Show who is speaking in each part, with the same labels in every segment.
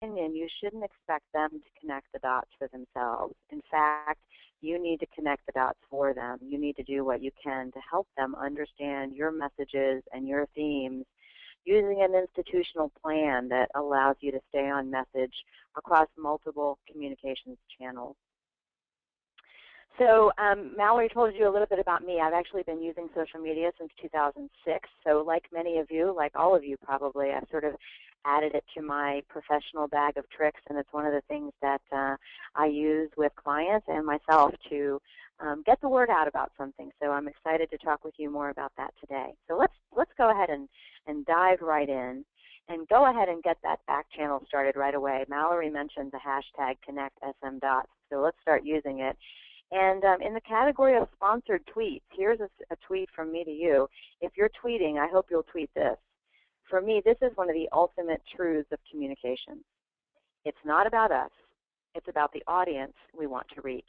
Speaker 1: opinion, you shouldn't expect them to connect the dots for themselves. In fact, you need to connect the dots for them. You need to do what you can to help them understand your messages and your themes using an institutional plan that allows you to stay on message across multiple communications channels. So Mallory told you a little bit about me. I've actually been using social media since 2006. So like many of you, like all of you probably, I've sort of added it to my professional bag of tricks, and it's one of the things that I use with clients and myself to get the word out about something. So I'm excited to talk with you more about that today. So let's go ahead and dive right in and go ahead and get that back channel started right away. Mallory mentioned the hashtag ConnectSMDots, so let's start using it. And in the category of sponsored tweets, here's a tweet from me to you. If you're tweeting, I hope you'll tweet this. For me, this is one of the ultimate truths of communication. It's not about us. It's about the audience we want to reach.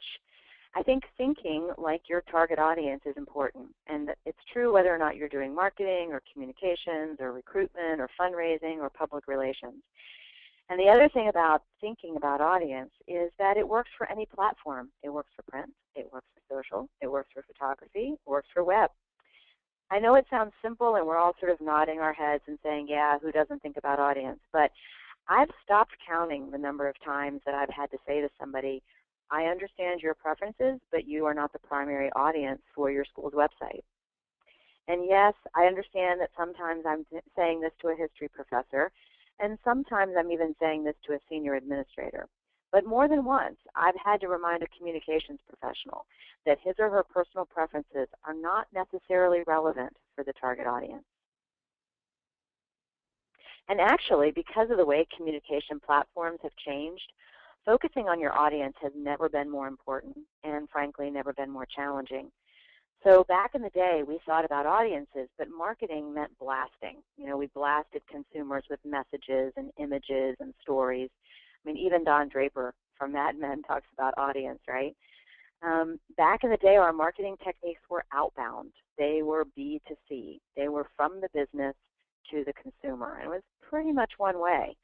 Speaker 1: I think thinking like your target audience is important, and it's true whether or not you're doing marketing or communications or recruitment or fundraising or public relations. And the other thing about thinking about audience is that it works for any platform. It works for print, it works for social, it works for photography, it works for web. I know it sounds simple and we're all sort of nodding our heads and saying, yeah, who doesn't think about audience? But I've stopped counting the number of times that I've had to say to somebody, I understand your preferences, but you are not the primary audience for your school's website. And yes, I understand that sometimes I'm saying this to a history professor, and sometimes I'm even saying this to a senior administrator. But more than once, I've had to remind a communications professional that his or her personal preferences are not necessarily relevant for the target audience. And actually, because of the way communication platforms have changed, focusing on your audience has never been more important and, frankly, never been more challenging. So back in the day, we thought about audiences, but marketing meant blasting. You know, we blasted consumers with messages and images and stories. I mean, even Don Draper from Mad Men talks about audience, right? Back in the day, our marketing techniques were outbound. They were B2C. They were from the business to the consumer, and it was pretty much one way.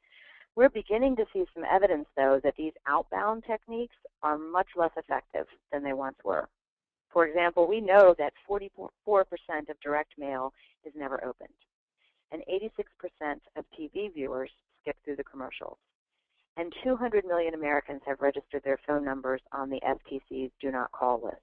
Speaker 1: We're beginning to see some evidence, though, that these outbound techniques are much less effective than they once were. For example, we know that 44% of direct mail is never opened, and 86% of TV viewers skip through the commercials. And 200 million Americans have registered their phone numbers on the FTC's Do Not Call list.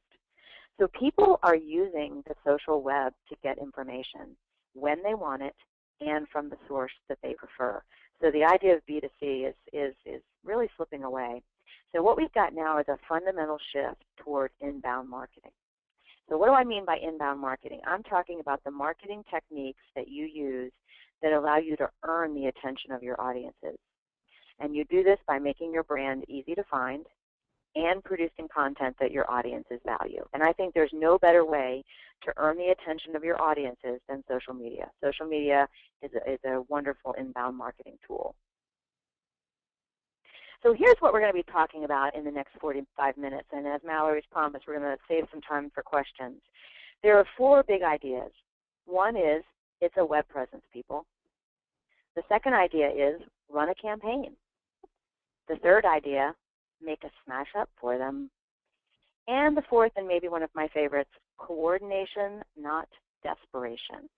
Speaker 1: So people are using the social web to get information when they want it and from the source that they prefer. So the idea of B2C is really slipping away. So what we've got now is a fundamental shift toward inbound marketing. So what do I mean by inbound marketing? I'm talking about the marketing techniques that you use that allow you to earn the attention of your audiences. And you do this by making your brand easy to find and producing content that your audiences value. And I think there's no better way to earn the attention of your audiences than social media. Social media is a wonderful inbound marketing tool. So here's what we're going to be talking about in the next 45 minutes. And as Mallory's promised, we're going to save some time for questions. There are 4 big ideas. One is it's a web presence, people. The second idea is run a campaign. The third idea, make a smash up for them. And the fourth, and maybe one of my favorites, coordination, not desperation.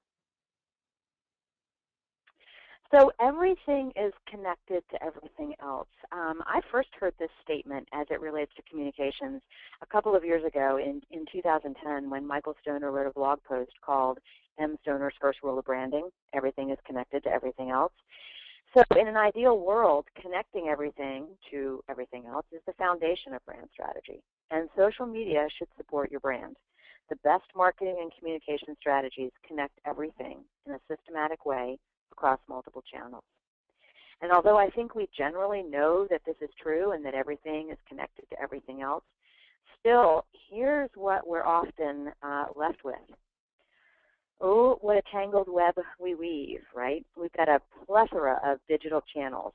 Speaker 1: So everything is connected to everything else. I first heard this statement as it relates to communications a couple of years ago in 2010 when Michael Stoner wrote a blog post called mStoner's First Rule of Branding, Everything is Connected to Everything Else. So in an ideal world, connecting everything to everything else is the foundation of brand strategy. And social media should support your brand. The best marketing and communication strategies connect everything in a systematic way across multiple channels. And although I think we generally know that this is true and that everything is connected to everything else, still, here's what we're often left with. Oh, what a tangled web we weave, right? We've got a plethora of digital channels.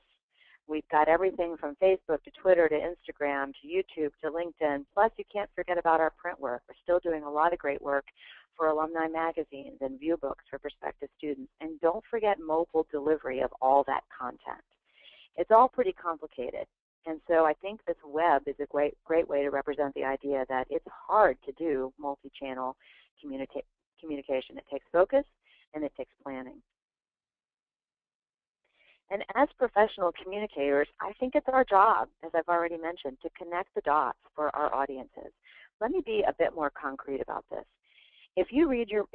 Speaker 1: We've got everything from Facebook to Twitter to Instagram to YouTube to LinkedIn. Plus, you can't forget about our print work. We're still doing a lot of great work for alumni magazines and view books for prospective students. And don't forget mobile delivery of all that content. It's all pretty complicated. And so I think this web is a great way to represent the idea that it's hard to do multi-channel communication. It takes focus and it takes planning. And as professional communicators, I think it's our job, as I've already mentioned, to connect the dots for our audiences. Let me be a bit more concrete about this. If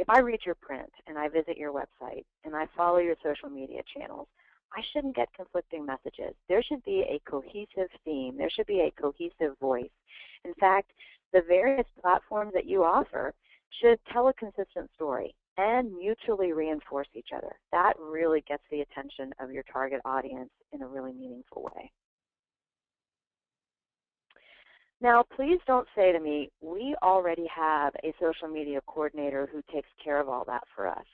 Speaker 1: I read your print and I visit your website and I follow your social media channels, I shouldn't get conflicting messages. There should be a cohesive theme. There should be a cohesive voice. In fact, the various platforms that you offer should tell a consistent story and mutually reinforce each other. That really gets the attention of your target audience in a really meaningful way. Now, please don't say to me, we already have a social media coordinator who takes care of all that for us.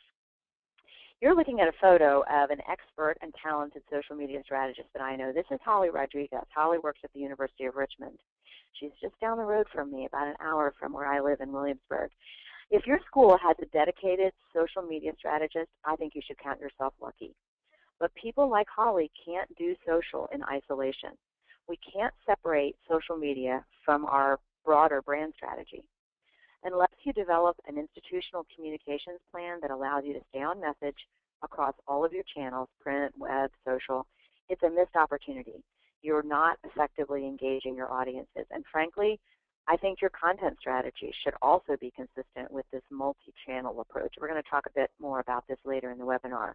Speaker 1: You're looking at a photo of an expert and talented social media strategist that I know. This is Holly Rodriguez. Holly works at the University of Richmond. She's just down the road from me, about an hour from where I live in Williamsburg. If your school has a dedicated social media strategist, I think you should count yourself lucky. But people like Holly can't do social in isolation. We can't separate social media from our broader brand strategy. Unless you develop an institutional communications plan that allows you to stay on message across all of your channels, print, web, social, it's a missed opportunity. You're not effectively engaging your audiences. And frankly, I think your content strategy should also be consistent with this multi-channel approach. We're going to talk a bit more about this later in the webinar.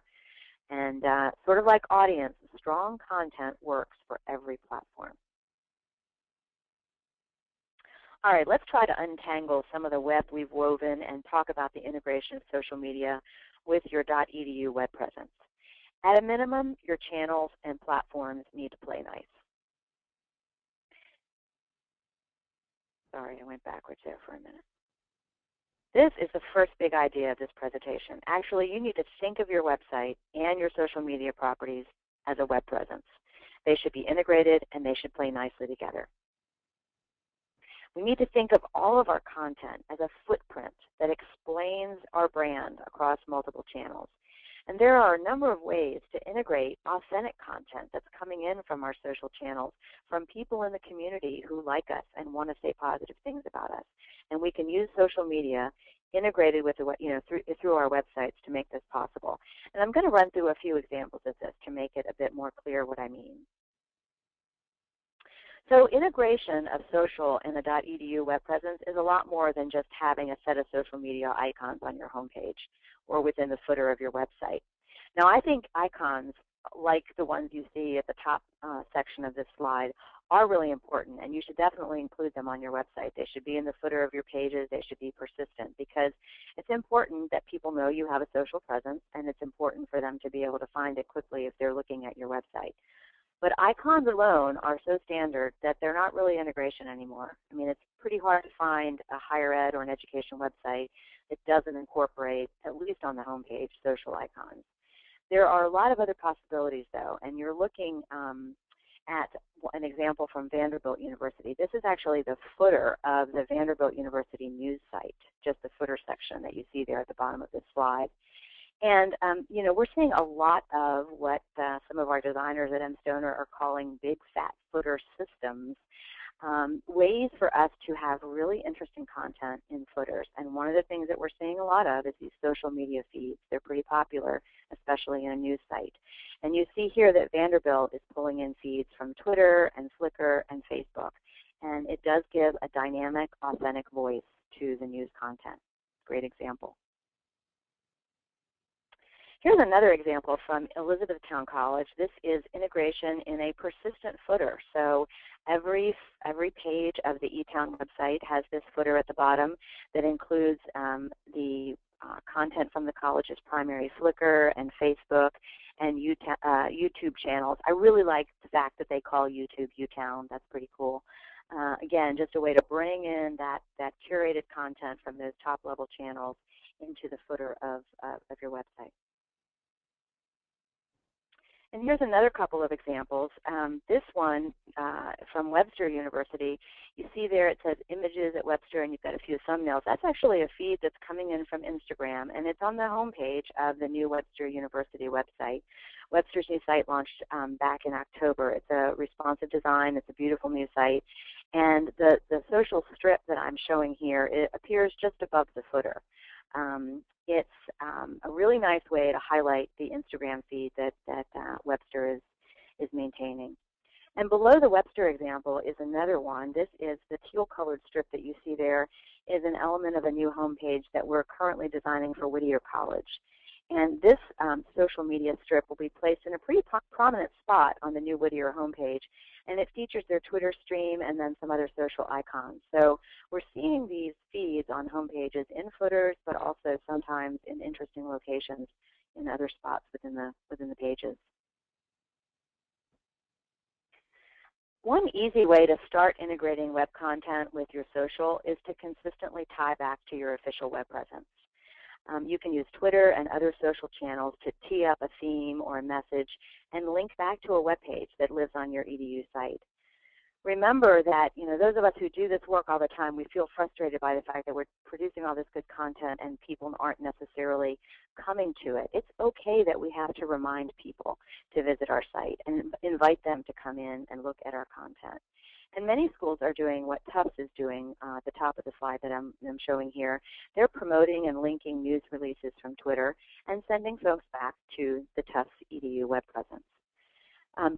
Speaker 1: And sort of like audience, strong content works for every platform. All right, let's try to untangle some of the web we've woven and talk about the integration of social media with your .edu web presence. At a minimum, your channels and platforms need to play nice. Sorry, I went backwards there for a minute. This is the first big idea of this presentation. Actually, you need to think of your website and your social media properties as a web presence. They should be integrated and they should play nicely together. We need to think of all of our content as a footprint that explains our brand across multiple channels. And there are a number of ways to integrate authentic content that's coming in from our social channels, from people in the community who like us and want to say positive things about us. And we can use social media integrated with through our websites to make this possible. And I'm going to run through a few examples of this to make it a bit more clear what I mean. So integration of social in the .edu web presence is a lot more than just having a set of social media icons on your homepage or within the footer of your website. Now, I think icons like the ones you see at the top section of this slide are really important, and you should definitely include them on your website. They should be in the footer of your pages. They should be persistent because it's important that people know you have a social presence, and it's important for them to be able to find it quickly if they're looking at your website. But icons alone are so standard that they're not really integration anymore. I mean, it's pretty hard to find a higher ed or an education website that doesn't incorporate, at least on the homepage, social icons. There are a lot of other possibilities, though, and you're looking at an example from Vanderbilt University. This is actually the footer of the Vanderbilt University news site, just the footer section that you see there at the bottom of this slide. And, we're seeing a lot of what some of our designers at mStoner are calling big fat footer systems, ways for us to have really interesting content in footers. And one of the things that we're seeing a lot of is these social media feeds. They're pretty popular, especially in a news site. And you see here that Vanderbilt is pulling in feeds from Twitter and Flickr and Facebook. And it does give a dynamic, authentic voice to the news content. Great example. Here's another example from Elizabethtown College. This is integration in a persistent footer. So every page of the eTown website has this footer at the bottom that includes the content from the college's primary Flickr and Facebook and YouTube channels. I really like the fact that they call YouTube uTown. That's pretty cool. Again, just a way to bring in that curated content from those top-level channels into the footer of your website. And here's another couple of examples. This one from Webster University, you see there it says images at Webster, and you've got a few thumbnails. That's actually a feed that's coming in from Instagram, and it's on the homepage of the new Webster University website. Webster's new site launched back in October. It's a responsive design. It's a beautiful new site. And the social strip that I'm showing here, it appears just above the footer. It's a really nice way to highlight the Instagram feed that Webster is maintaining. And below the Webster example is another one. This is the teal-colored strip that you see there is an element of a new homepage that we're currently designing for Whittier College. And this social media strip will be placed in a pretty prominent spot on the new Whittier homepage, and it features their Twitter stream and then some other social icons. So we're seeing these feeds on homepages in footers, but also sometimes in interesting locations in other spots within the pages. One easy way to start integrating web content with your social is to consistently tie back to your official web presence. You can use Twitter and other social channels to tee up a theme or a message and link back to a web page that lives on your EDU site. Remember that, those of us who do this work all the time, we feel frustrated by the fact that we're producing all this good content and people aren't necessarily coming to it. It's okay that we have to remind people to visit our site and invite them to come in and look at our content. And many schools are doing what Tufts is doing at the top of the slide that I'm showing here. They're promoting and linking news releases from Twitter and sending folks back to the Tufts EDU web presence.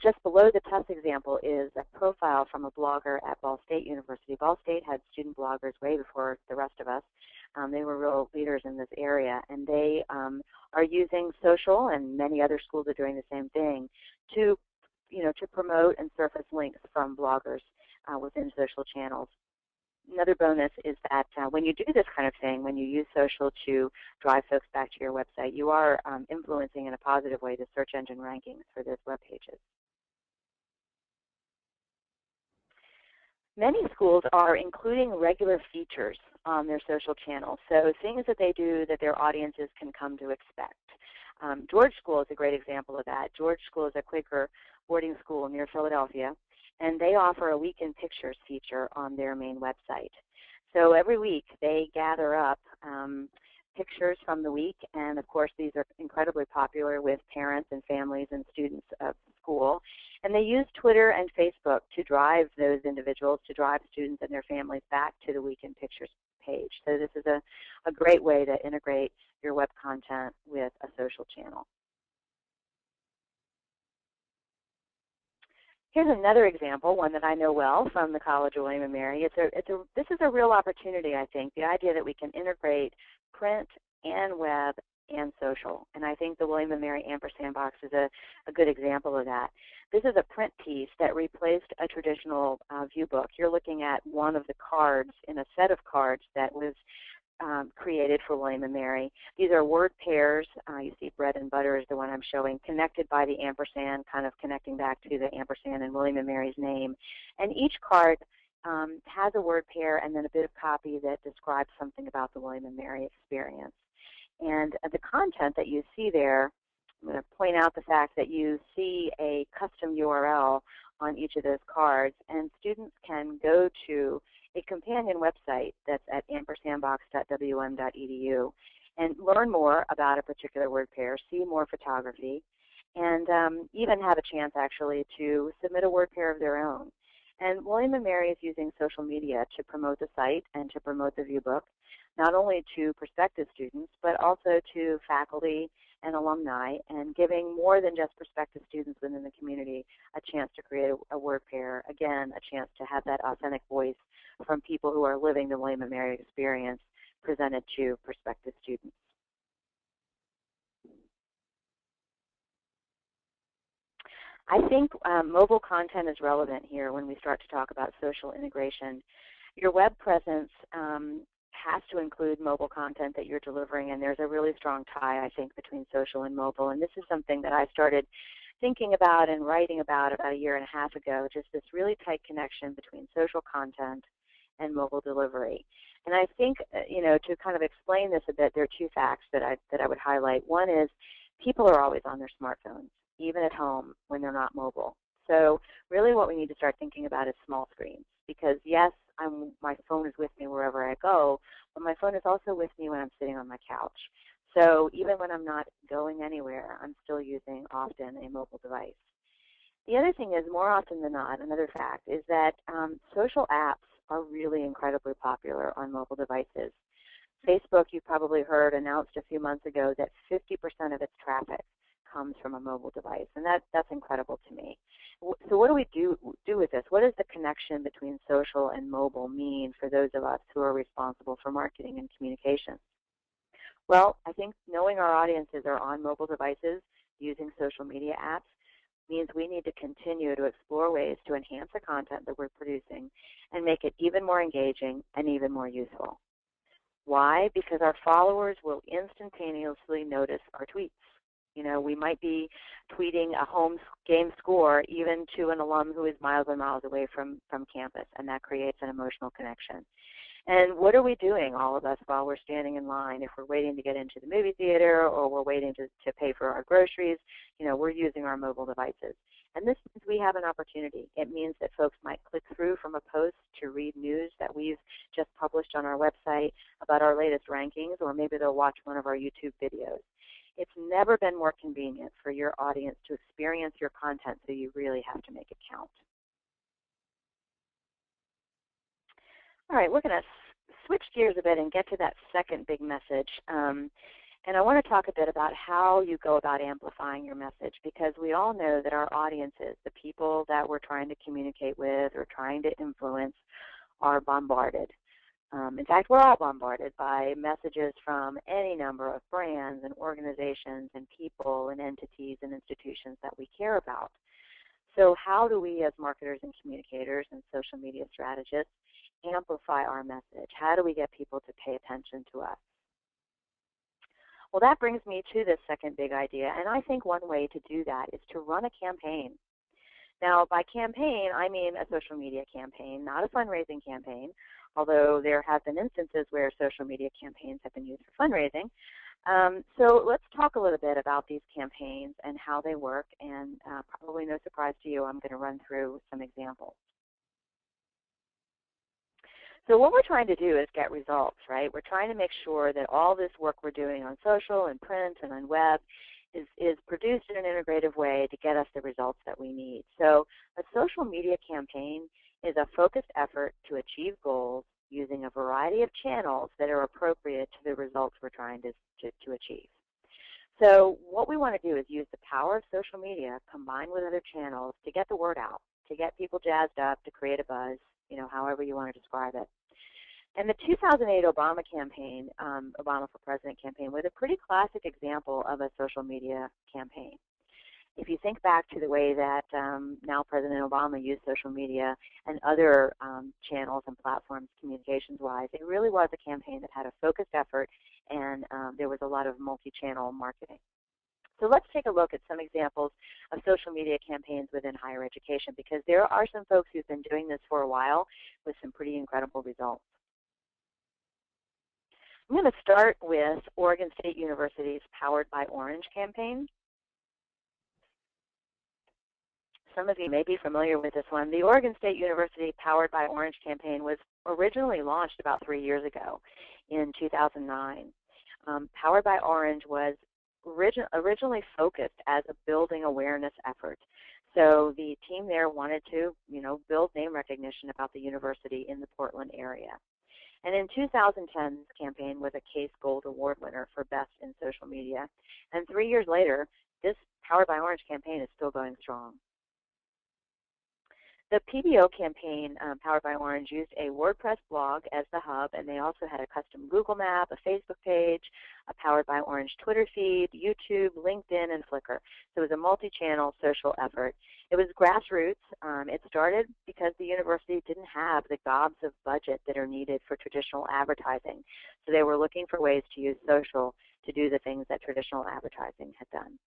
Speaker 1: Just below the Tufts example is a profile from a blogger at Ball State University. Ball State had student bloggers way before the rest of us. They were real leaders in this area, and they are using social, and many other schools are doing the same thing, to promote and surface links from bloggers within social channels. Another bonus is that when you do this kind of thing, when you use social to drive folks back to your website, you are influencing in a positive way the search engine rankings for those web pages. Many schools are including regular features on their social channels, so things that they do that their audiences can come to expect. George School is a great example of that. George School is a Quaker boarding school near Philadelphia, and they offer a Week in Pictures feature on their main website. So every week they gather up pictures from the week, and of course these are incredibly popular with parents and families and students of the school. And they use Twitter and Facebook to drive those individuals, to drive students and their families back to the Week in Pictures page. So this is a great way to integrate your web content with a social channel. Here's another example, one that I know well from the College of William & Mary. This is a real opportunity, I think, the idea that we can integrate print and web and social. And I think the William & Mary ampersand box is a good example of that. This is a print piece that replaced a traditional view book. You're looking at one of the cards in a set of cards that was created for William & Mary. These are word pairs. You see bread and butter is the one I'm showing, connected by the ampersand, kind of connecting back to the ampersand and William & Mary's name. And each card has a word pair and then a bit of copy that describes something about the William & Mary experience. And the content that you see there, I'm going to point out the fact that you see a custom URL on each of those cards, and students can go to a companion website that's at ampersandbox.wm.edu and learn more about a particular word pair, see more photography, and even have a chance actually to submit a word pair of their own. And William & Mary is using social media to promote the site and to promote the viewbook, not only to prospective students, but also to faculty and alumni, and giving more than just prospective students within the community a chance to create a word pair, again, a chance to have that authentic voice from people who are living the William & Mary experience presented to prospective students. I think mobile content is relevant here when we start to talk about social integration. Your web presence has to include mobile content that you're delivering, and there's a really strong tie, I think, between social and mobile. And this is something that I started thinking about and writing about a year and a half ago, just this really tight connection between social content and mobile delivery. And I think, to kind of explain this a bit, there are two facts that I would highlight. One is people are always on their smartphones. even at home when they're not mobile. So really what we need to start thinking about is small screens, because yes, my phone is with me wherever I go, but my phone is also with me when I'm sitting on my couch. So even when I'm not going anywhere, I'm still using often a mobile device. The other thing is, more often than not, another fact is that social apps are really incredibly popular on mobile devices. Facebook, you probably heard, announced a few months ago that 50% of its traffic comes from a mobile device, and that's incredible to me. So what do we do with this? What does the connection between social and mobile mean for those of us who are responsible for marketing and communication? Well, I think knowing our audiences are on mobile devices using social media apps means we need to continue to explore ways to enhance the content that we're producing and make it even more engaging and even more useful. Why? Because our followers will instantaneously notice our tweets. You know, we might be tweeting a home game score even to an alum who is miles and miles away from campus, and that creates an emotional connection. And what are we doing, all of us, while we're standing in line? If we're waiting to get into the movie theater or we're waiting to pay for our groceries, you know, we're using our mobile devices. And this means we have an opportunity. It means that folks might click through from a post to read news that we've just published on our website about our latest rankings, or maybe they'll watch one of our YouTube videos. It's never been more convenient for your audience to experience your content, so you really have to make it count. All right, we're going to switch gears a bit and get to that second big message. And I want to talk a bit about how you go about amplifying your message, because we all know that our audiences, the people that we're trying to communicate with or trying to influence, are bombarded. In fact, we're all bombarded by messages from any number of brands and organizations and people and entities and institutions that we care about. So how do we, as marketers and communicators and social media strategists, amplify our message? How do we get people to pay attention to us? Well, that brings me to this second big idea, and I think one way to do that is to run a campaign. Now, by campaign, I mean a social media campaign, not a fundraising campaign, although there have been instances where social media campaigns have been used for fundraising. So let's talk a little bit about these campaigns and how they work, and probably no surprise to you, I'm going to run through some examples. So what we're trying to do is get results, right? We're trying to make sure that all this work we're doing on social and print and on web is produced in an integrative way to get us the results that we need. So a social media campaign is a focused effort to achieve goals using a variety of channels that are appropriate to the results we're trying to achieve. So what we want to do is use the power of social media combined with other channels to get the word out, to get people jazzed up, to create a buzz, you know, however you want to describe it. And the 2008 Obama campaign, Obama for President campaign, was a pretty classic example of a social media campaign. If you think back to the way that now President Obama used social media and other channels and platforms communications-wise, it really was a campaign that had a focused effort, and there was a lot of multi-channel marketing. So let's take a look at some examples of social media campaigns within higher education, because there are some folks who've been doing this for a while with some pretty incredible results. I'm going to start with Oregon State University's Powered by Orange campaign. Some of you may be familiar with this one. The Oregon State University Powered by Orange campaign was originally launched about 3 years ago in 2009. Powered by Orange was originally focused as a building awareness effort. So the team there wanted to, you know, build name recognition about the university in the Portland area. And in 2010, this campaign was a Case Gold Award winner for Best in Social Media. And 3 years later, this Powered by Orange campaign is still going strong. The PBO campaign, Powered by Orange, used a WordPress blog as the hub, and they also had a custom Google map, a Facebook page, a Powered by Orange Twitter feed, YouTube, LinkedIn, and Flickr. So it was a multi-channel social effort. It was grassroots. It started because the university didn't have the gobs of budget that are needed for traditional advertising. So they were looking for ways to use social to do the things that traditional advertising had done.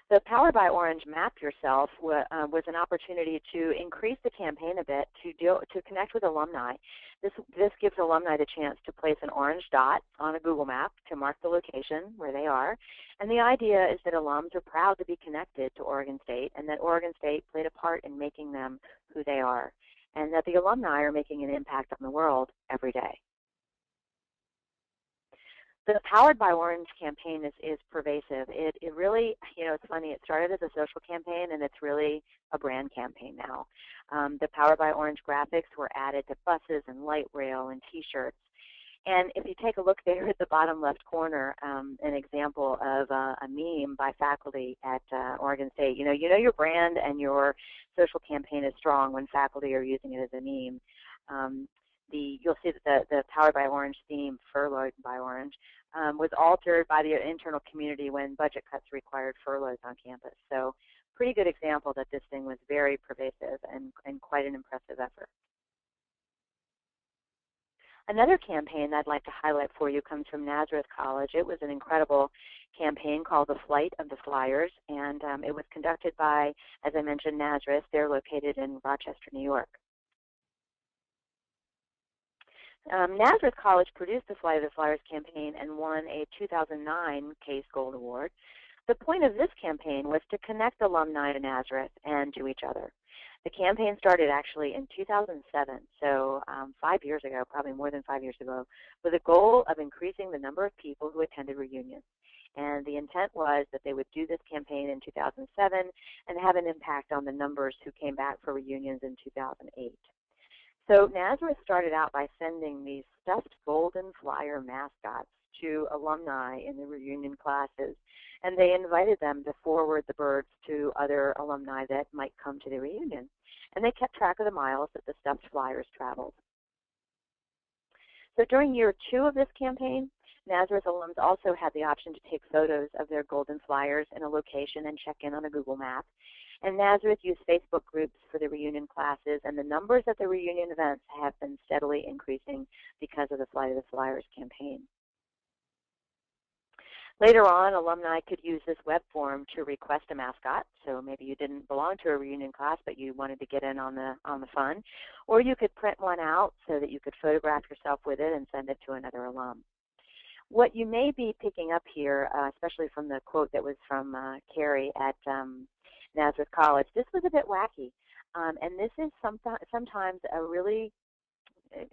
Speaker 1: The Powered by Orange Map Yourself was an opportunity to increase the campaign a bit to connect with alumni. This gives alumni the chance to place an orange dot on a Google map to mark the location where they are. And the idea is that alums are proud to be connected to Oregon State and that Oregon State played a part in making them who they are, and that the alumni are making an impact on the world every day. The Powered by Orange campaign is pervasive. It really, it's funny, it started as a social campaign and it's really a brand campaign now. The Powered by Orange graphics were added to buses and light rail and t-shirts. And if you take a look there at the bottom left corner, an example of a meme by faculty at Oregon State. You know your brand and your social campaign is strong when faculty are using it as a meme. You'll see that the Powered by Orange theme, Furloughed by Orange, was altered by the internal community when budget cuts required furloughs on campus. So pretty good example that this thing was very pervasive and quite an impressive effort. Another campaign I'd like to highlight for you comes from Nazareth College. It was an incredible campaign called the Flight of the Flyers, and it was conducted by, as I mentioned, Nazareth. They're located in Rochester, New York. Nazareth College produced the Flight of the Flyers campaign and won a 2009 Case Gold Award. The point of this campaign was to connect alumni to Nazareth and to each other. The campaign started actually in 2007, so 5 years ago, probably more than 5 years ago, with a goal of increasing the number of people who attended reunions. And the intent was that they would do this campaign in 2007 and have an impact on the numbers who came back for reunions in 2008. So Nazareth started out by sending these stuffed golden flyer mascots to alumni in the reunion classes, and they invited them to forward the birds to other alumni that might come to the reunion. And they kept track of the miles that the stuffed flyers traveled. So during year 2 of this campaign, Nazareth alums also had the option to take photos of their golden flyers in a location and check in on a Google map. And Nazareth used Facebook groups for the reunion classes, and the numbers at the reunion events have been steadily increasing because of the Flight of the Flyers campaign. Later on, alumni could use this web form to request a mascot. So maybe you didn't belong to a reunion class, but you wanted to get in on the fun. Or you could print one out so that you could photograph yourself with it and send it to another alum. What you may be picking up here, especially from the quote that was from Carrie at Nazareth College, this was a bit wacky. And this is sometimes a really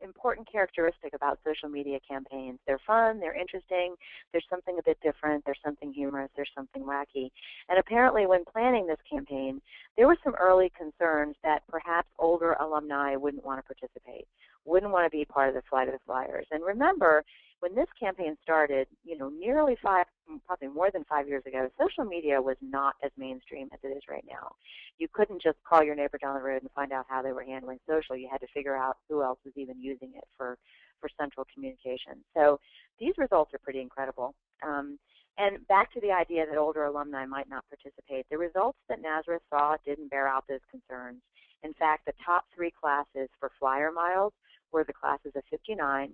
Speaker 1: important characteristic about social media campaigns. They're fun, they're interesting, there's something a bit different, there's something humorous, there's something wacky. And apparently when planning this campaign, there were some early concerns that perhaps older alumni wouldn't want to participate, wouldn't want to be part of the Flight of the Flyers. And remember, when this campaign started, nearly probably more than 5 years ago, social media was not as mainstream as it is right now. You couldn't just call your neighbor down the road and find out how they were handling social. You had to figure out who else was even using it for central communication. So these results are pretty incredible. And back to the idea that older alumni might not participate, the results that Nazareth saw didn't bear out those concerns. In fact, the top 3 classes for flyer miles were the classes of 59,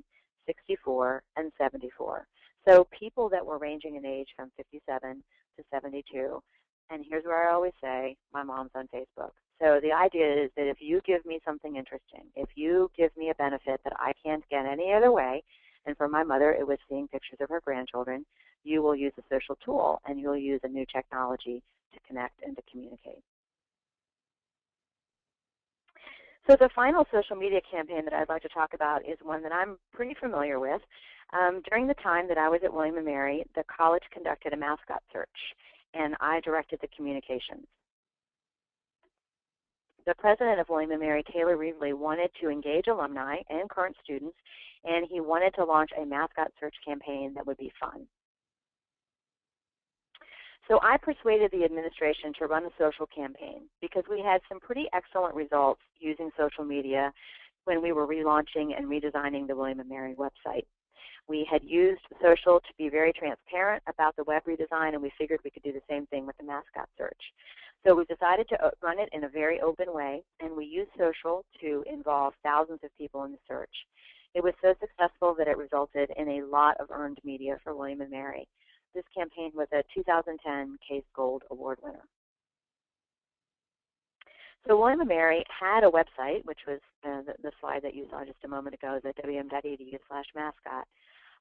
Speaker 1: 64, and 74. So people that were ranging in age from 57 to 72. And here's where I always say, my mom's on Facebook. So the idea is that if you give me something interesting, if you give me a benefit that I can't get any other way, and for my mother it was seeing pictures of her grandchildren, you will use a social tool and you'll use a new technology to connect and to communicate. So the final social media campaign that I'd like to talk about is one that I'm pretty familiar with. During the time that I was at William & Mary, the college conducted a mascot search, and I directed the communications. The president of William & Mary, Taylor Reevely, wanted to engage alumni and current students, and he wanted to launch a mascot search campaign that would be fun. So I persuaded the administration to run a social campaign because we had some pretty excellent results using social media when we were relaunching and redesigning the William & Mary website. We had used social to be very transparent about the web redesign, and we figured we could do the same thing with the mascot search. So we decided to run it in a very open way, and we used social to involve thousands of people in the search. It was so successful that it resulted in a lot of earned media for William & Mary. This campaign was a 2010 Case Gold Award winner. So William & Mary had a website, which was the slide that you saw just a moment ago, the wm.edu/mascot.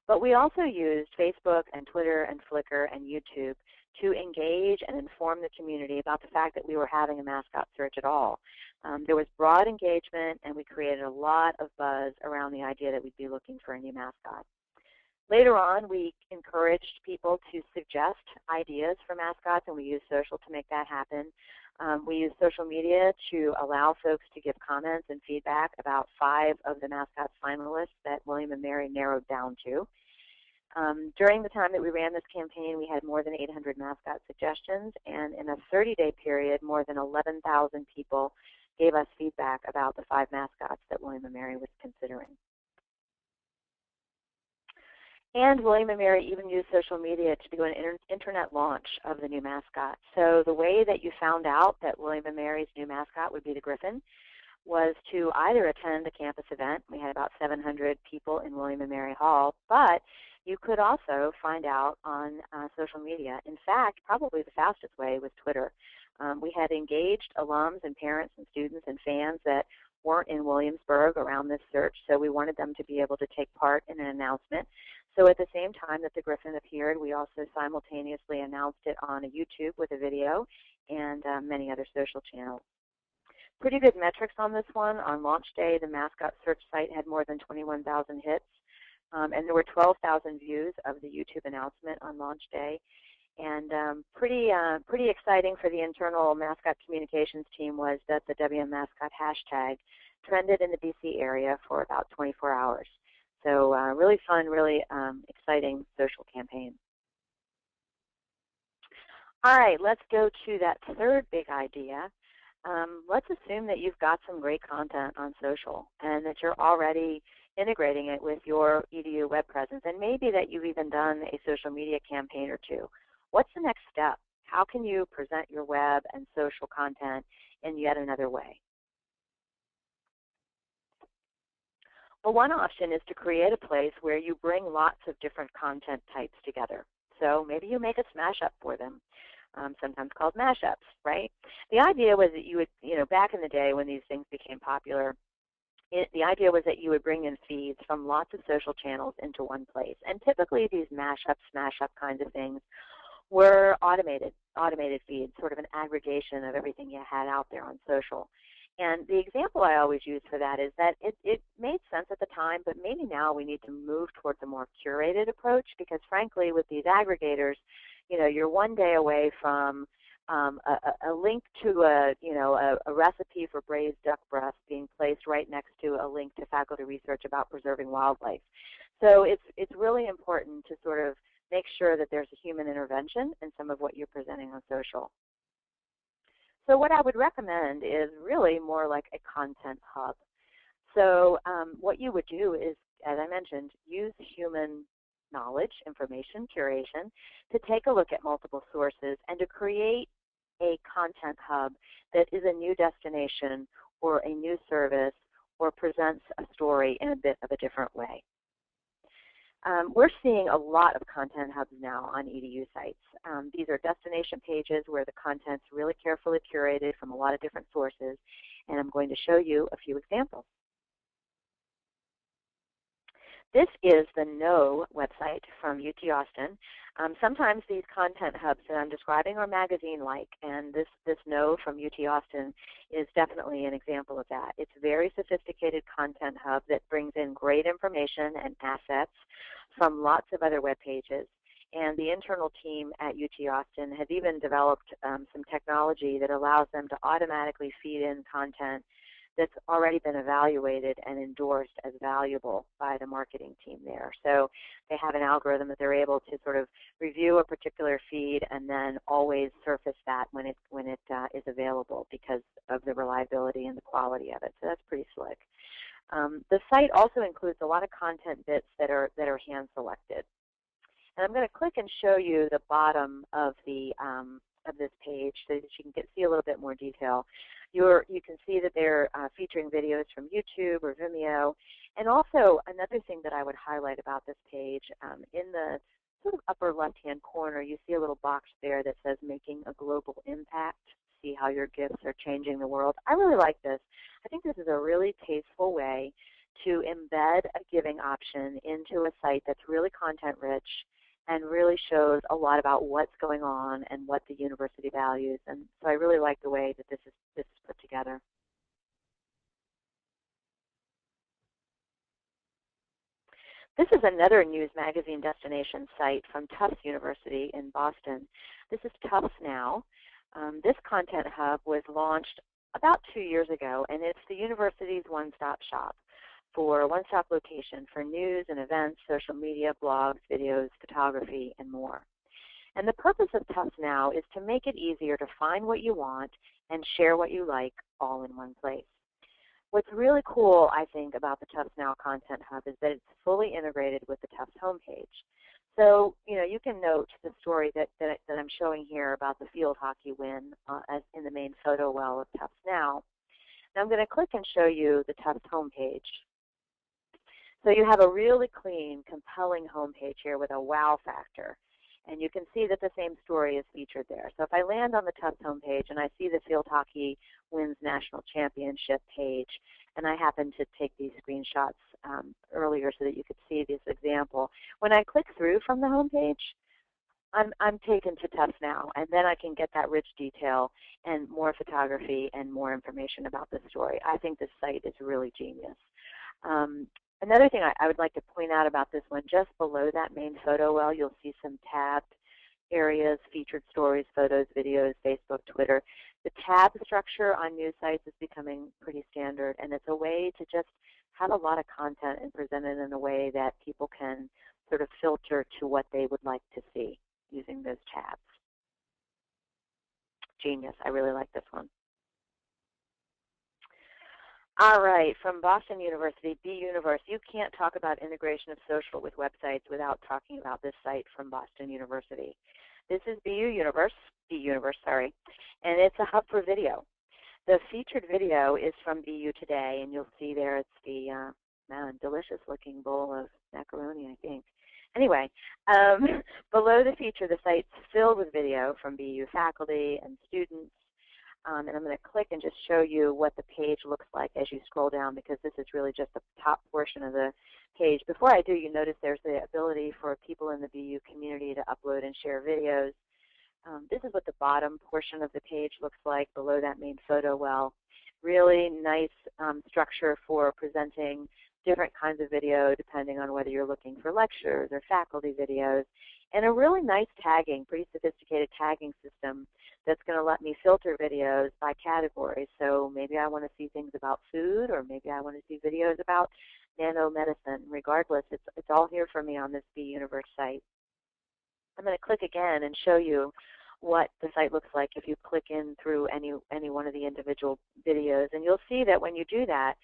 Speaker 1: But we also used Facebook and Twitter and Flickr and YouTube to engage and inform the community about the fact that we were having a mascot search at all. There was broad engagement, and we created a lot of buzz around the idea that we'd be looking for a new mascot. Later on, we encouraged people to suggest ideas for mascots, and we used social to make that happen. We used social media to allow folks to give comments and feedback about 5 of the mascot finalists that William & Mary narrowed down to. During the time that we ran this campaign, we had more than 800 mascot suggestions, and in a 30-day period, more than 11,000 people gave us feedback about the 5 mascots that William & Mary was considering. And William & Mary even used social media to do an internet launch of the new mascot. So the way that you found out that William & Mary's new mascot would be the Griffin was to either attend a campus event. We had about 700 people in William & Mary Hall, but you could also find out on social media. In fact, probably the fastest way was Twitter. We had engaged alums and parents and students and fans that weren't in Williamsburg around this search, so we wanted them to be able to take part in an announcement. So at the same time that the Griffin appeared, we also simultaneously announced it on a YouTube with a video and many other social channels. Pretty good metrics on this one. On launch day, the mascot search site had more than 21,000 hits, and there were 12,000 views of the YouTube announcement on launch day. And pretty exciting for the internal mascot communications team was that the WM Mascot hashtag trended in the DC area for about 24 hours. So really fun, really exciting social campaign. All right, let's go to that third big idea. Let's assume that you've got some great content on social and that you're already integrating it with your EDU web presence, and maybe that you've even done a social media campaign or two. What's the next step? How can you present your web and social content in yet another way? Well, one option is to create a place where you bring lots of different content types together. So maybe you make a smash up for them, sometimes called mashups, right? The idea was that you would, back in the day when these things became popular, the idea was that you would bring in feeds from lots of social channels into one place. And typically these mashup, smash up kinds of things were automated feeds, sort of an aggregation of everything you had out there on social. And the example I always use for that is that it made sense at the time, but maybe now we need to move towards a more curated approach, because frankly with these aggregators, you're one day away from a link to a recipe for braised duck breast being placed right next to a link to faculty research about preserving wildlife. So it's really important to sort of make sure that there's a human intervention in some of what you're presenting on social. So what I would recommend is really more like a content hub. So what you would do is, as I mentioned, use human knowledge, information, curation to take a look at multiple sources and to create a content hub that is a new destination or a new service or presents a story in a bit of a different way. We're seeing a lot of content hubs now on EDU sites. These are destination pages where the content's really carefully curated from a lot of different sources, and I'm going to show you a few examples. This is the Know website from UT Austin. Sometimes these content hubs that I'm describing are magazine-like, and this Know from UT Austin is definitely an example of that. It's a very sophisticated content hub that brings in great information and assets from lots of other web pages. And the internal team at UT Austin has even developed some technology that allows them to automatically feed in content that's already been evaluated and endorsed as valuable by the marketing team there. So they have an algorithm that they're able to sort of review a particular feed and then always surface that when it is available because of the reliability and the quality of it. So that's pretty slick. The site also includes a lot of content bits that are hand selected. And I'm going to click and show you the bottom of this page so that you can see a little bit more detail. You can see that they're featuring videos from YouTube or Vimeo. And also another thing that I would highlight about this page, in the sort of upper left-hand corner, you see a little box there that says Making a Global Impact. See how your gifts are changing the world. I really like this. I think this is a really tasteful way to embed a giving option into a site that's really content-rich and really shows a lot about what's going on and what the university values. And so I really like the way that this is put together. This is another news magazine destination site from Tufts University in Boston. This is Tufts Now. This content hub was launched about 2 years ago, and it's the university's one-stop shop for a one-stop location for news and events, social media, blogs, videos, photography, and more. And the purpose of Tufts Now is to make it easier to find what you want and share what you like all in one place. What's really cool, I think, about the Tufts Now Content Hub is that it's fully integrated with the Tufts homepage. So, you can note the story that I'm showing here about the field hockey win as in the main photo well of Tufts Now. Now I'm going to click and show you the Tufts homepage. So you have a really clean, compelling homepage here with a wow factor. And you can see that the same story is featured there. So if I land on the Tufts homepage and I see the field hockey wins national championship page, and I happen to take these screenshots earlier so that you could see this example, when I click through from the homepage, I'm taken to Tufts Now, and then I can get that rich detail and more photography and more information about the story. I think this site is really genius. Another thing I would like to point out about this one, just below that main photo well, you'll see some tabbed areas, featured stories, photos, videos, Facebook, Twitter. The tab structure on news sites is becoming pretty standard, and it's a way to just have a lot of content and present it in a way that people can sort of filter to what they would like to see using those tabs. Genius. I really like this one. All right, from Boston University, B-Universe. You can't talk about integration of social with websites without talking about this site from Boston University. This is B-Universe, and it's a hub for video. The featured video is from BU Today, and you'll see there it's the delicious-looking bowl of macaroni, I think. Anyway, below the feature, the site's filled with video from BU faculty and students. And I'm going to click and just show you what the page looks like as you scroll down, because this is really just the top portion of the page. Before I do, you notice there's the ability for people in the BU community to upload and share videos. This is what the bottom portion of the page looks like below that main photo well. Really nice structure for presenting different kinds of video depending on whether you're looking for lectures or faculty videos. And a really nice tagging, pretty sophisticated tagging system that's going to let me filter videos by category. So maybe I want to see things about food, or maybe I want to see videos about nanomedicine. Regardless, it's all here for me on this B-Universe site. I'm going to click again and show you what the site looks like if you click in through any one of the individual videos. And you'll see that when you do that,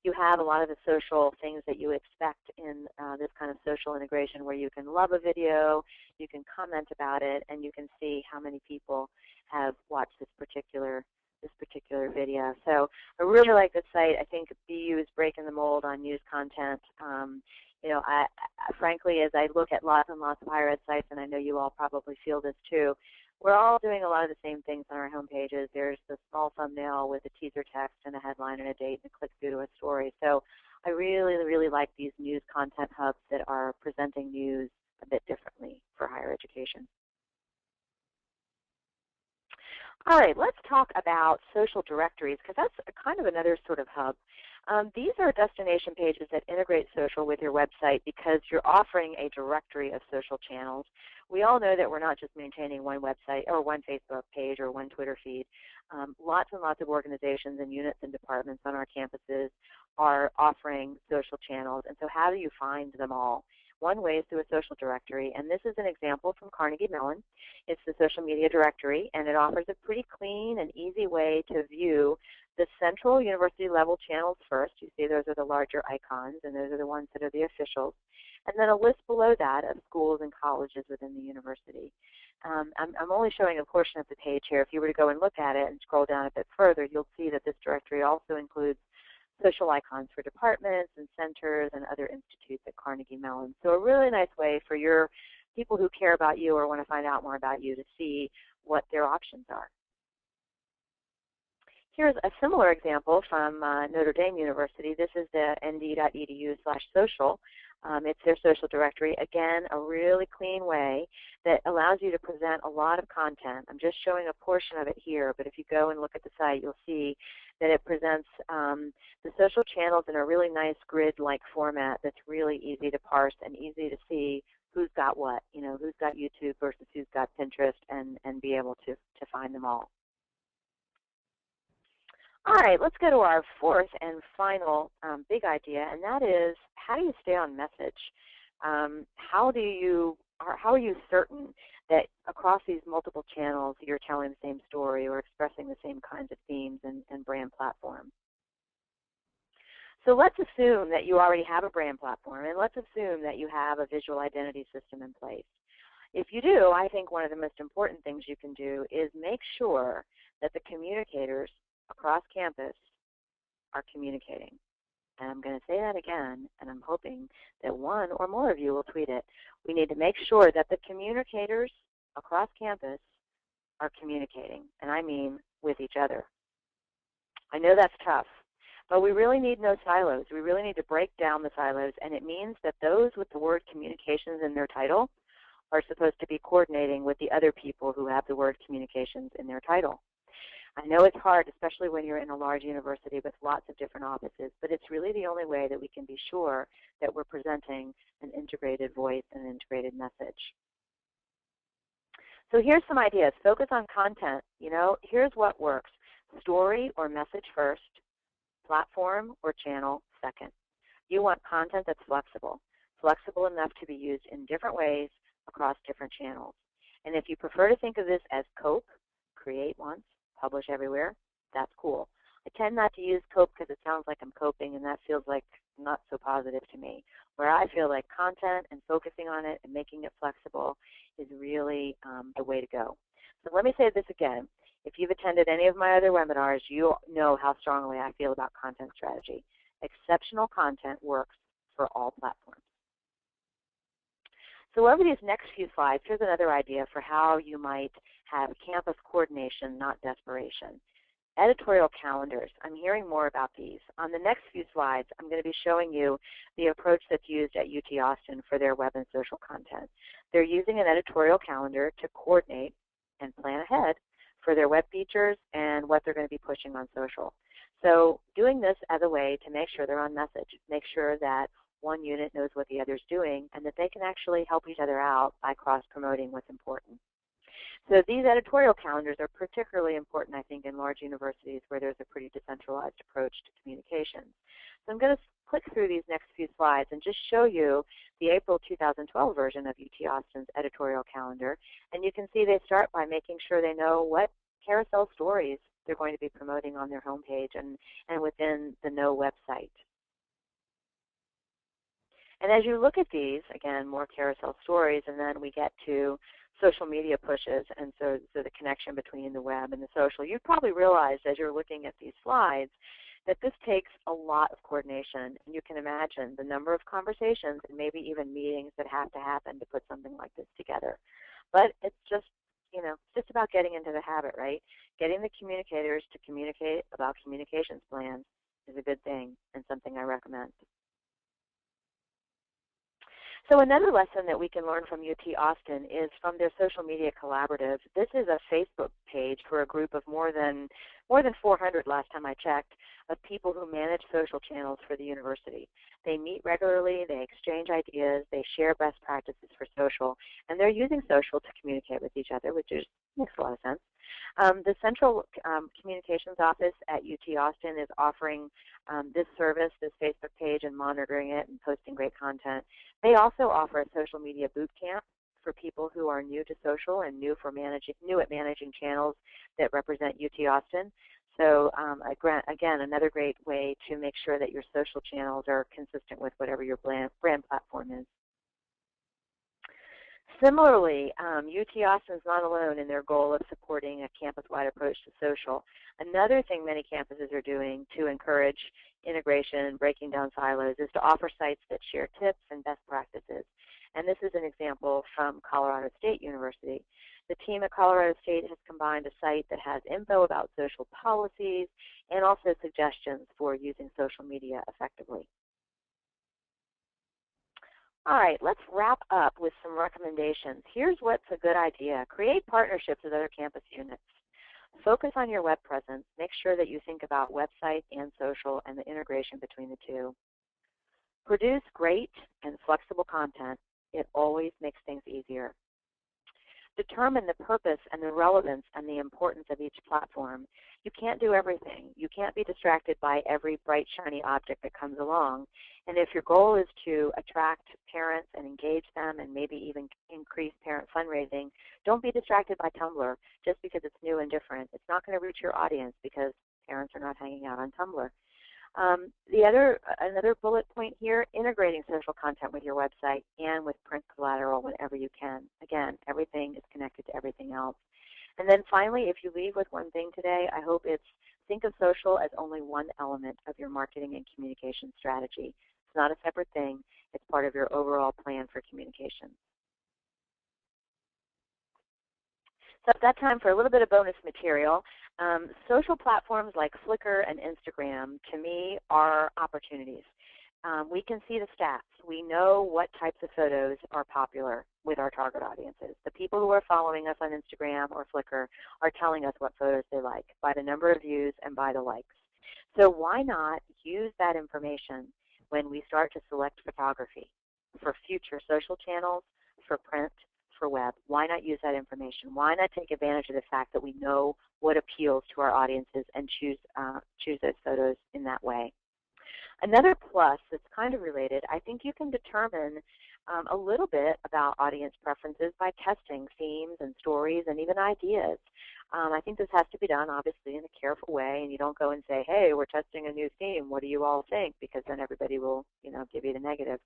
Speaker 1: you have a lot of the social things that you expect in this kind of social integration, where you can love a video, you can comment about it, and you can see how many people have watched this particular video. So I really like this site. I think BU is breaking the mold on news content. I frankly, as I look at lots and lots of higher ed sites, and I know you all probably feel this too, we're all doing a lot of the same things on our home pages. There's the small thumbnail with a teaser text and a headline and a date and a click through to a story. So I really, really like these news content hubs that are presenting news a bit differently for higher education. All right, let's talk about social directories, because that's kind of another sort of hub. These are destination pages that integrate social with your website because you're offering a directory of social channels. We all know that we're not just maintaining one website or one Facebook page or one Twitter feed. Lots and lots of organizations and units and departments on our campuses are offering social channels. And so how do you find them all? One way is through a social directory, and this is an example from Carnegie Mellon. It's the social media directory, and it offers a pretty clean and easy way to view the central university level channels first. You see those are the larger icons, and those are the ones that are the officials. And then a list below that of schools and colleges within the university. I'm only showing a portion of the page here. If you were to go and look at it and scroll down a bit further, you'll see that this directory also includes social icons for departments and centers and other institutes at Carnegie Mellon. So a really nice way for your people who care about you or want to find out more about you to see what their options are. Here's a similar example from Notre Dame University. This is the nd.edu/social. It's their social directory. Again, a really clean way that allows you to present a lot of content. I'm just showing a portion of it here, but if you go and look at the site, you'll see that it presents the social channels in a really nice grid-like format that's really easy to parse and easy to see who's got what, who's got YouTube versus who's got Pinterest, and be able to find them all. All right, let's go to our fourth and final big idea, and that is, how do you stay on message? How are you certain that across these multiple channels you're telling the same story or expressing the same kinds of themes and brand platform? So let's assume that you already have a brand platform, and let's assume that you have a visual identity system in place. If you do, I think one of the most important things you can do is make sure that the communicators across campus are communicating. And I'm going to say that again, and I'm hoping that one or more of you will tweet it. We need to make sure that the communicators across campus are communicating, and I mean with each other. I know that's tough, but we really need no silos. We really need to break down the silos, and it means that those with the word communications in their title are supposed to be coordinating with the other people who have the word communications in their title. I know it's hard, especially when you're in a large university with lots of different offices, but it's really the only way that we can be sure that we're presenting an integrated voice and an integrated message. So here's some ideas. Focus on content. Here's what works. Story or message first, platform or channel second. You want content that's flexible enough to be used in different ways across different channels. And if you prefer to think of this as COPE, create once, publish everywhere, that's cool. I tend not to use COPE because it sounds like I'm coping, and that feels like not so positive to me. Where I feel like content and focusing on it and making it flexible is really the way to go. So let me say this again. If you've attended any of my other webinars, you know how strongly I feel about content strategy. Exceptional content works for all platforms. So over these next few slides, here's another idea for how you might have campus coordination, not desperation. Editorial calendars. I'm hearing more about these. On the next few slides, I'm going to be showing you the approach that's used at UT Austin for their web and social content. They're using an editorial calendar to coordinate and plan ahead for their web features and what they're going to be pushing on social. So doing this as a way to make sure they're on message, make sure that one unit knows what the other's doing, and that they can actually help each other out by cross-promoting what's important. So these editorial calendars are particularly important, I think, in large universities where there's a pretty decentralized approach to communications. So I'm going to click through these next few slides and just show you the April 2012 version of UT Austin's editorial calendar. And you can see they start by making sure they know what carousel stories they're going to be promoting on their homepage and within the Know website. And as you look at these, again, more carousel stories, and then we get to social media pushes, and so the connection between the web and the social, you probably realized as you're looking at these slides that this takes a lot of coordination. And you can imagine the number of conversations and maybe even meetings that have to happen to put something like this together. But it's just, it's just about getting into the habit, right? Getting the communicators to communicate about communications plans is a good thing and something I recommend. So another lesson that we can learn from UT Austin is from their social media collaborative. This is a Facebook page for a group of more than 400 last time I checked, of people who manage social channels for the university. They meet regularly, they exchange ideas, they share best practices for social, and they're using social to communicate with each other, which makes a lot of sense. The Central Communications Office at UT Austin is offering this service, this Facebook page, and monitoring it and posting great content. They also offer a social media boot camp for people who are new to social and new at managing channels that represent UT Austin. So again, another great way to make sure that your social channels are consistent with whatever your brand platform is. Similarly, UT Austin is not alone in their goal of supporting a campus-wide approach to social. Another thing many campuses are doing to encourage integration and breaking down silos is to offer sites that share tips and best practices. And this is an example from Colorado State University. The team at Colorado State has combined a site that has info about social policies and also suggestions for using social media effectively. All right, let's wrap up with some recommendations. Here's what's a good idea. Create partnerships with other campus units. Focus on your web presence. Make sure that you think about website and social and the integration between the two. Produce great and flexible content. It always makes things easier. Determine the purpose and the relevance and the importance of each platform. You can't do everything. You can't be distracted by every bright, shiny object that comes along. And if your goal is to attract parents and engage them and maybe even increase parent fundraising, don't be distracted by Tumblr just because it's new and different. It's not going to reach your audience because parents are not hanging out on Tumblr. Another bullet point here, integrating social content with your website and with print collateral whenever you can. Again, everything is connected to everything else. And then finally, if you leave with one thing today, I hope it's think of social as only one element of your marketing and communication strategy. It's not a separate thing. It's part of your overall plan for communication. So it's that time for a little bit of bonus material. Social platforms like Flickr and Instagram, to me, are opportunities. We can see the stats. We know what types of photos are popular with our target audiences. The people who are following us on Instagram or Flickr are telling us what photos they like by the number of views and by the likes. So why not use that information when we start to select photography for future social channels, for print, for web? Why not use that information? Why not take advantage of the fact that we know what appeals to our audiences and choose those photos in that way? Another plus that's kind of related, I think you can determine a little bit about audience preferences by testing themes and stories and even ideas. I think this has to be done, obviously, in a careful way, and you don't go and say, hey, we're testing a new theme. What do you all think? Because then everybody will, give you the negative.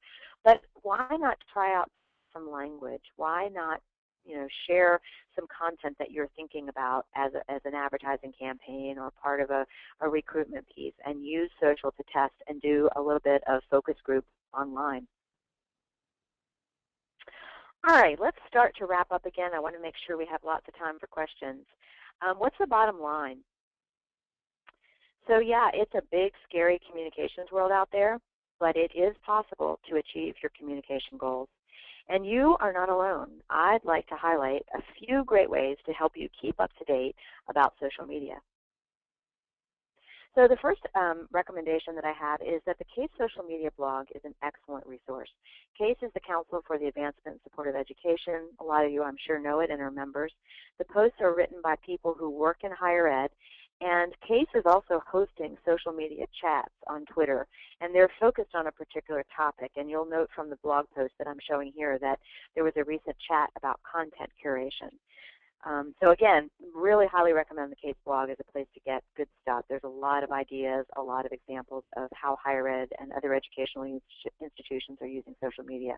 Speaker 1: But why not try out some language? Why not, share some content that you're thinking about as an advertising campaign or part of a recruitment piece, and use social to test and do a little bit of focus group online. All right, let's start to wrap up again. I want to make sure we have lots of time for questions. What's the bottom line? So yeah, it's a big, scary communications world out there, but it is possible to achieve your communication goals. And you are not alone. I'd like to highlight a few great ways to help you keep up to date about social media. So the first recommendation that I have is that the CASE social media blog is an excellent resource. CASE is the Council for the Advancement and Support of Education. A lot of you, I'm sure, know it and are members. The posts are written by people who work in higher ed, and CASE is also hosting social media chats on Twitter, and they're focused on a particular topic. And you'll note from the blog post that I'm showing here that there was a recent chat about content curation. So again, really highly recommend the CASE blog as a place to get good stuff. There's a lot of ideas, a lot of examples of how higher ed and other educational institutions are using social media.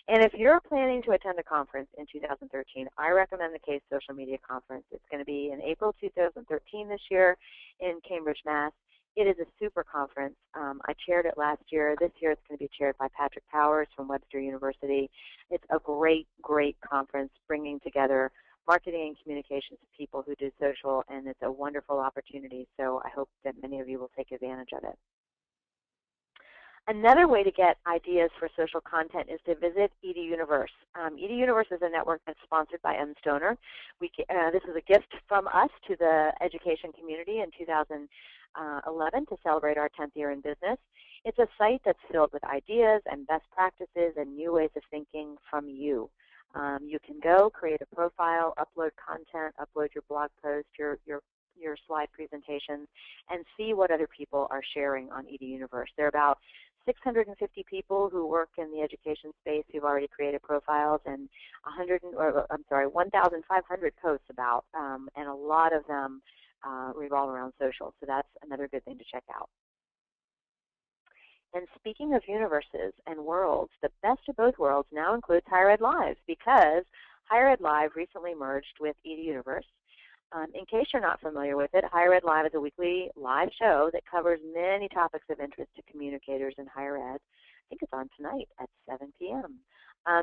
Speaker 1: And if you're planning to attend a conference in 2013, I recommend the CASE Social Media Conference. It's going to be in April 2013 this year in Cambridge, Mass. It is a super conference. I chaired it last year. This year it's going to be chaired by Patrick Powers from Webster University. It's a great, great conference bringing together marketing and communications to people who do social, and it's a wonderful opportunity. So I hope that many of you will take advantage of it. Another way to get ideas for social content is to visit EduUniverse. EduUniverse is a network that's sponsored by mStoner. This is a gift from us to the education community in 2011 to celebrate our 10th year in business. It's a site that's filled with ideas and best practices and new ways of thinking from you. You can go, create a profile, upload content, upload your blog post, your slide presentations, and see what other people are sharing on EduUniverse. There are about 650 people who work in the education space who've already created profiles, and 1,500 posts about, and a lot of them revolve around social. So that's another good thing to check out. And speaking of universes and worlds, the best of both worlds now includes Higher Ed Live, because Higher Ed Live recently merged with EduUniverse. In case you're not familiar with it, Higher Ed Live is a weekly live show that covers many topics of interest to communicators in higher ed. I think it's on tonight at 7 p.m.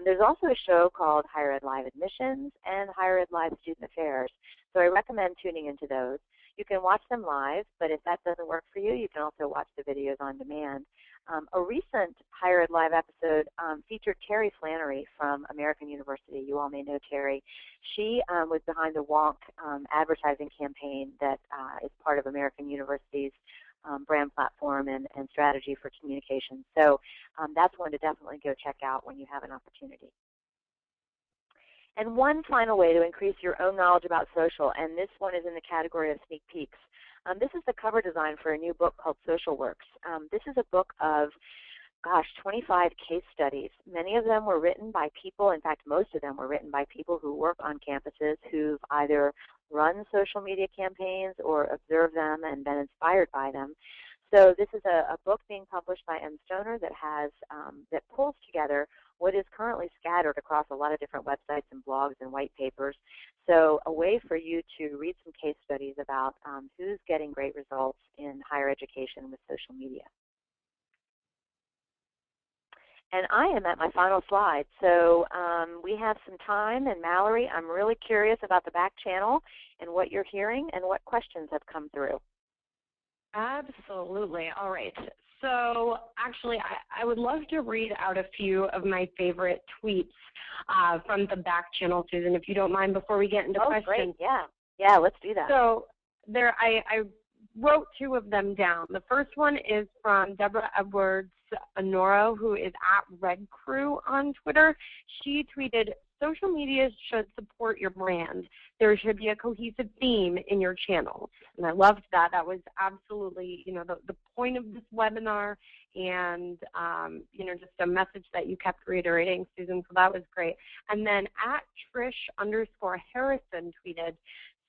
Speaker 1: There's also a show called Higher Ed Live Admissions and Higher Ed Live Student Affairs. So I recommend tuning into those. You can watch them live, but if that doesn't work for you, you can also watch the videos on demand. A recent Higher Ed Live episode featured Terry Flannery from American University. You all may know Terry. She was behind the WONK advertising campaign that is part of American University's brand platform and strategy for communication. So that's one to definitely go check out when you have an opportunity. And one final way to increase your own knowledge about social, and this one is in the category of sneak peeks. This is the cover design for a new book called Social Works. This is a book of, 25 case studies. Many of them were written by people, in fact, most of them were written by people who work on campuses who've either run social media campaigns or observed them and been inspired by them. So this is a book being published by mStoner that has that pulls together what is currently scattered across a lot of different websites and blogs and white papers. So a way for you to read some case studies about who's getting great results in higher education with social media. And I am at my final slide. So we have some time, and Mallory, I'm really curious about the back channel and what you're hearing and what questions have come through.
Speaker 2: Absolutely. All right. So actually, I would love to read out a few of my favorite tweets from the back channel, Susan, if you don't mind, before we get into questions.
Speaker 1: Great. Yeah, let's do that.
Speaker 2: So there, I wrote two of them down. The first one is from Deborah Edwards Honoro, who is at Red Crew on Twitter. She tweeted, "Social media should support your brand. There should be a cohesive theme in your channel." And I loved that. That was absolutely, the point of this webinar, and, just a message that you kept reiterating, Susan, so that was great. And then at Trish_Harrison tweeted,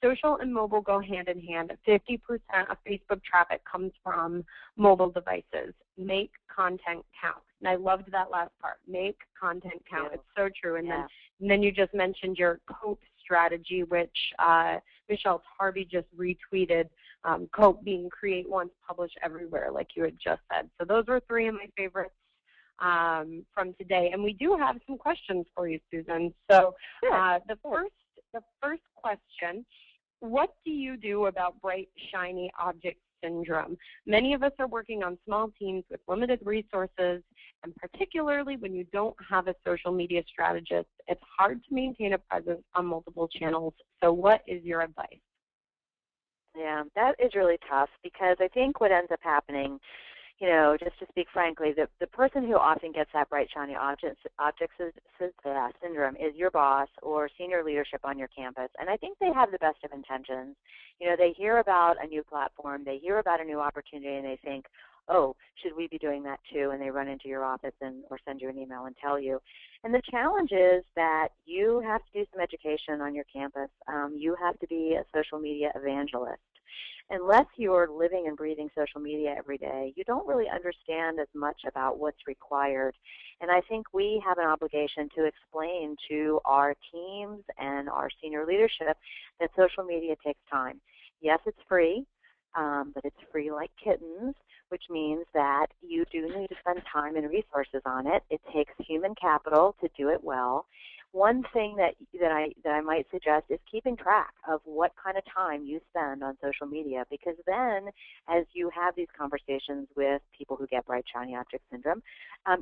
Speaker 2: "Social and mobile go hand in hand. 50% of Facebook traffic comes from mobile devices. Make content count." And I loved that last part. Make content count. It's so true. And then you just mentioned your COPE strategy, which Michelle Harvey just retweeted. COPE being create once, publish everywhere, like you had just said. So those were three of my favorites from today. And we do have some questions for you, Susan. So the first question: what do you do about bright, shiny object syndrome? Many of us are working on small teams with limited resources, and particularly when you don't have a social media strategist, it's hard to maintain a presence on multiple channels. So what is your advice?
Speaker 1: Yeah, that is really tough, because I think what ends up happening, just to speak frankly, the person who often gets that bright, shiny object syndrome is your boss or senior leadership on your campus. And I think they have the best of intentions. They hear about a new platform, they hear about a new opportunity, and they think, oh, should we be doing that too? And they run into your office or send you an email and tell you. And the challenge is that you have to do some education on your campus. You have to be a social media evangelist. Unless you're living and breathing social media every day, you don't really understand as much about what's required. And I think we have an obligation to explain to our teams and our senior leadership that social media takes time. Yes, it's free, but it's free like kittens, which means that you do need to spend time and resources on it. It takes human capital to do it well. One thing that I might suggest is keeping track of what kind of time you spend on social media, because then as you have these conversations with people who get bright, shiny object syndrome,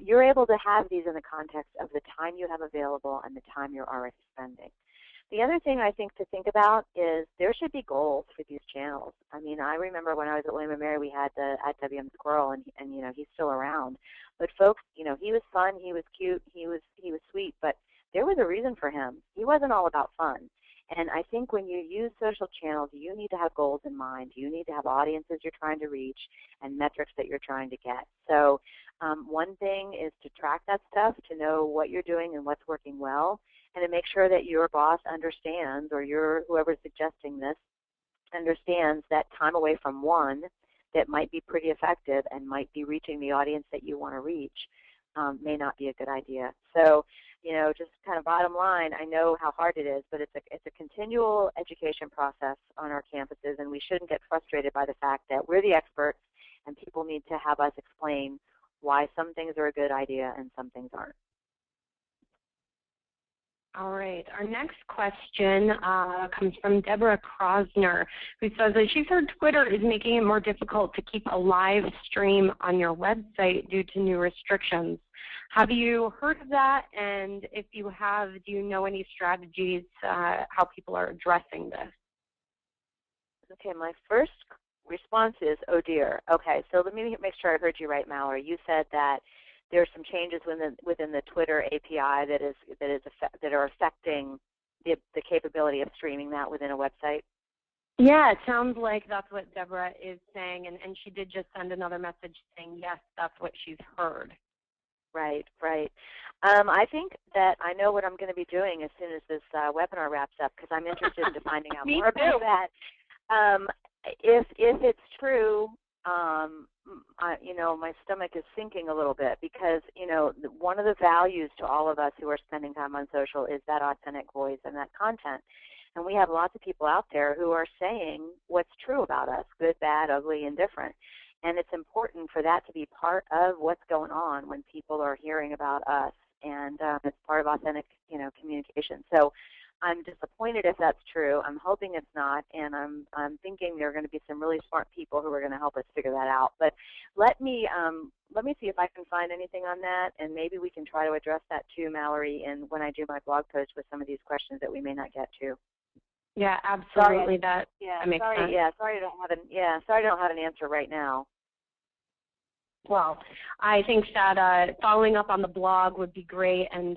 Speaker 1: you're able to have these in the context of the time you have available and the time you're already spending. The other thing I think to think about is there should be goals for these channels. I mean, I remember when I was at William & Mary, we had the at WM Squirrel, and he's still around. But folks, he was fun, he was cute, he was sweet, but there was a reason for him. He wasn't all about fun. And I think when you use social channels, you need to have goals in mind. You need to have audiences you're trying to reach and metrics that you're trying to get. So one thing is to track that stuff, to know what you're doing and what's working well, and to make sure that your boss understands, or whoever's suggesting this understands that time away from one that might be pretty effective and might be reaching the audience that you want to reach may not be a good idea. So, just kind of bottom line, I know how hard it is, but it's a continual education process on our campuses, and we shouldn't get frustrated by the fact that we're the experts and people need to have us explain why some things are a good idea and some things aren't.
Speaker 2: All right. Our next question comes from Deborah Krosner, who says that she's heard Twitter is making it more difficult to keep a live stream on your website due to new restrictions. Have you heard of that? And if you have, do you know any strategies how people are addressing this?
Speaker 1: Okay, my first response is, oh dear. Okay, so let me make sure I heard you right, Mallory. You said that there's some changes within the Twitter API that are affecting the capability of streaming that within a website.
Speaker 2: Yeah, it sounds like that's what Deborah is saying, and she did just send another message saying yes, that's what she's heard.
Speaker 1: Right, right. I think that I know what I'm going to be doing as soon as this webinar wraps up, because I'm interested in finding out more about that. If it's true, my stomach is sinking a little bit, because one of the values to all of us who are spending time on social is that authentic voice and that content. And we have lots of people out there who are saying what's true about us, good, bad, ugly, and different. And it's important for that to be part of what's going on when people are hearing about us, and it's part of authentic, communication. So I'm disappointed if that's true. I'm hoping it's not, and I'm thinking there are going to be some really smart people who are going to help us figure that out. But let me see if I can find anything on that, and maybe we can try to address that too, Mallory, and when I do my blog post with some of these questions that we may not get to.
Speaker 2: Yeah, absolutely.
Speaker 1: That makes sense. Sorry I don't have an answer right now.
Speaker 2: Well, I think that following up on the blog would be great, and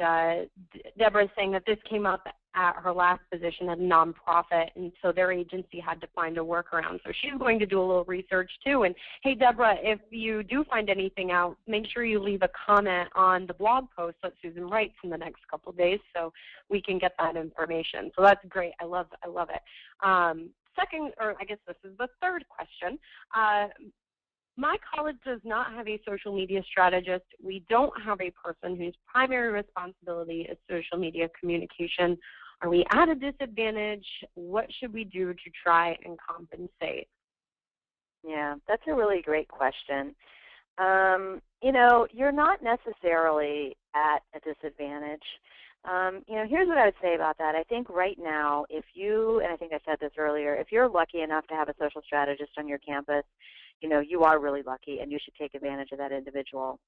Speaker 2: Deborah is saying that this came up at her last position at a nonprofit, and so their agency had to find a workaround. So she's going to do a little research too. And hey, Deborah, if you do find anything out, make sure you leave a comment on the blog post that Susan writes in the next couple of days, so we can get that information. So that's great. I love it. Second, or I guess this is the third question. My college does not have a social media strategist. We don't have a person whose primary responsibility is social media communication. Are we at a disadvantage? What should we do to try and compensate?
Speaker 1: Yeah, that's a really great question. You're not necessarily at a disadvantage. Here's what I would say about that. I think right now, and I think I said this earlier, if you're lucky enough to have a social strategist on your campus, you are really lucky, and you should take advantage of that individual.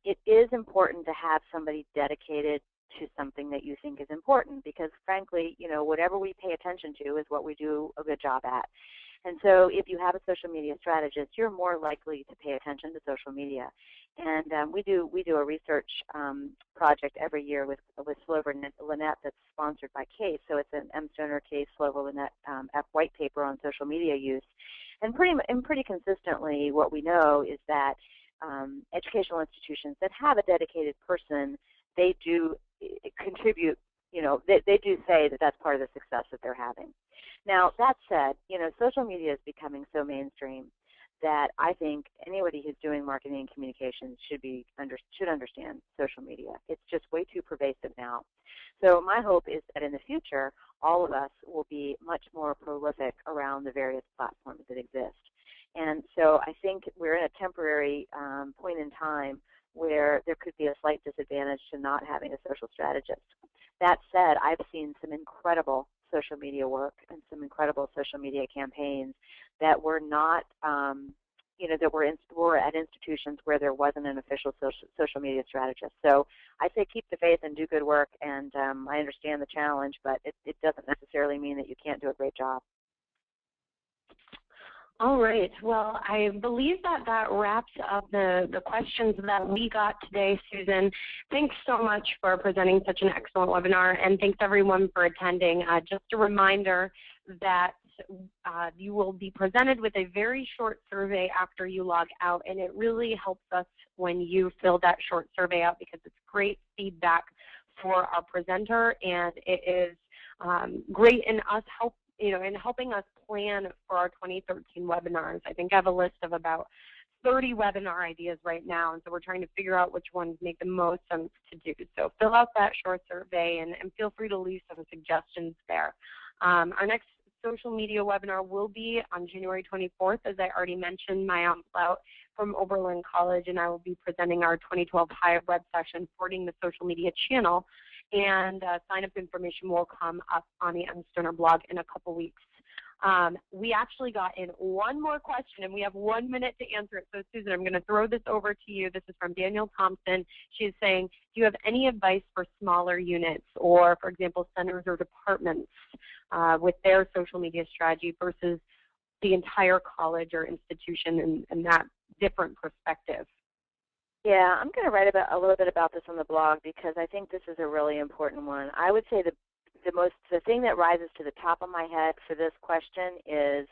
Speaker 1: It is important to have somebody dedicated to something that you think is important, because frankly, whatever we pay attention to is what we do a good job at. And so if you have a social media strategist, you're more likely to pay attention to social media. And we do a research project every year with Slover Lynette that's sponsored by CASE. So it's an mStoner CASE Slover Lynette white paper on social media use. And pretty consistently, what we know is that educational institutions that have a dedicated person, they do contribute. They do say that that's part of the success that they're having. Now, that said, social media is becoming so mainstream that I think anybody who's doing marketing and communications should understand social media. It's just way too pervasive now. So my hope is that in the future, all of us will be much more prolific around the various platforms that exist. And so I think we're in a temporary point in time where there could be a slight disadvantage to not having a social strategist. That said, I've seen some incredible social media work and some incredible social media campaigns that were not, that were at institutions where there wasn't an official social media strategist. So I say keep the faith and do good work, and I understand the challenge, but it doesn't necessarily mean that you can't do a great job.
Speaker 2: All right. Well, I believe that wraps up the questions that we got today, Susan. Thanks so much for presenting such an excellent webinar, and thanks everyone for attending. Just a reminder that you will be presented with a very short survey after you log out, and it really helps us when you fill that short survey out, because it's great feedback for our presenter, and it is great in helping us plan for our 2013 webinars. I think I have a list of about 30 webinar ideas right now, and so we're trying to figure out which ones make the most sense to do. So fill out that short survey, and feel free to leave some suggestions there. Our next social media webinar will be on January 24th. As I already mentioned, my Aunt Flout from Oberlin College and I will be presenting our 2012 Hive web session, Porting the Social Media Channel. and sign-up information will come up on the mStoner blog in a couple weeks. We actually got in one more question, and we have 1 minute to answer it. So, Susan, I'm going to throw this over to you. This is from Danielle Thompson. She's saying, do you have any advice for smaller units or, for example, centers or departments with their social media strategy versus the entire college or institution and that different perspective?
Speaker 1: Yeah, I'm going to write a little bit about this on the blog because I think this is a really important one. I would say the thing that rises to the top of my head for this question is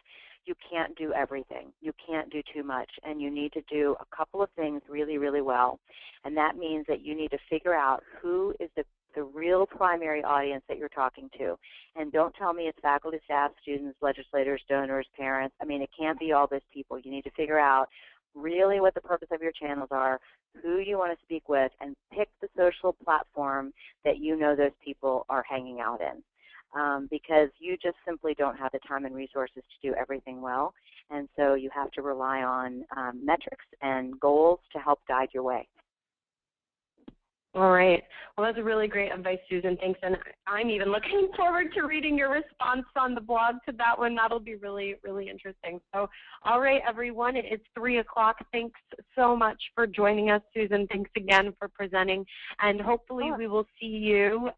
Speaker 1: you can't do everything. You can't do too much, and you need to do a couple of things really, really well. And that means that you need to figure out who is the real primary audience that you're talking to. And don't tell me it's faculty, staff, students, legislators, donors, parents. I mean, it can't be all those people. You need to figure out really what the purpose of your channels are, who you want to speak with, and pick the social platform that you know those people are hanging out in. Because you just simply don't have the time and resources to do everything well. And so you have to rely on metrics and goals to help guide your way.
Speaker 2: All right. Well, that's a really great advice, Susan. Thanks. And I'm even looking forward to reading your response on the blog to that one. That'll be really, really interesting. So, all right, everyone, it's 3 o'clock. Thanks so much for joining us, Susan. Thanks again for presenting. And hopefully we will see you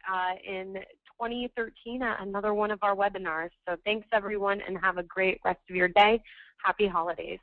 Speaker 2: in 2013 at another one of our webinars. So thanks, everyone, and have a great rest of your day. Happy holidays.